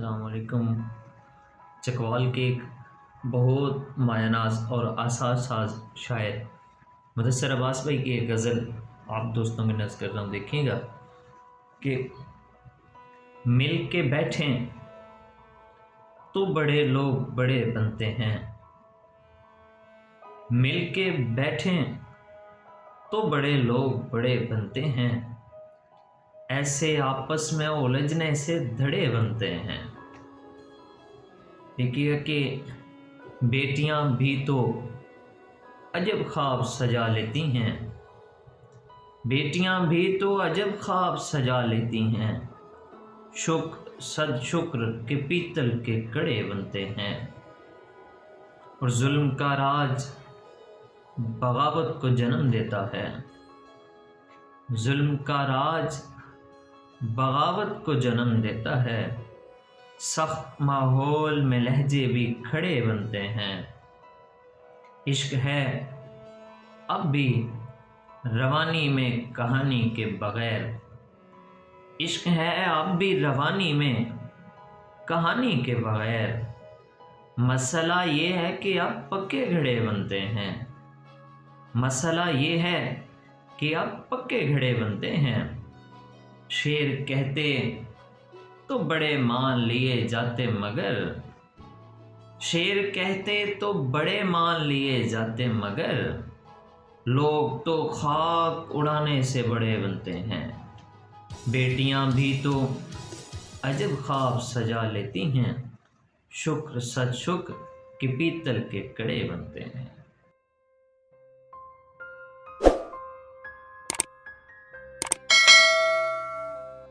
अस्सलाम वालेकुम। चकवाल के एक बहुत मायनाज और आसार साज शायर मुदस्सर अब्बास भाई की एक गज़ल आप दोस्तों में नज़र कर रहा हूँ। देखिएगा कि मिल के बैठें तो बड़े लोग बड़े बनते हैं, मिल के बैठें तो बड़े लोग बड़े बनते हैं, ऐसे आपस में उलझने से धड़े बनते हैं। देखिएगा कि बेटियां भी तो अजब ख्वाब सजा लेती हैं, बेटियां भी तो अजब ख्वाब सजा लेती हैं, शुक्र सद शुक्र के पीतल के कड़े बनते हैं। और जुल्म का राज बगावत को जन्म देता है, जुल्म का राज बगावत को जन्म देता है, सख्त माहौल में लहजे भी खड़े बनते हैं। इश्क है अब भी रवानी में कहानी के बगैर, इश्क है अब भी रवानी में कहानी के बगैर, मसला ये है कि अब पक्के घड़े बनते हैं, मसला ये है कि अब पक्के घड़े बनते हैं। शेर कहते तो बड़े मान लिए जाते मगर, शेर कहते तो बड़े मान लिए जाते मगर, लोग तो खाक उड़ाने से बड़े बनते हैं। बेटियां भी तो अजब ख्वाब सजा लेती हैं, शुक्र सद शुक्र कि पीतल के कड़े बनते हैं।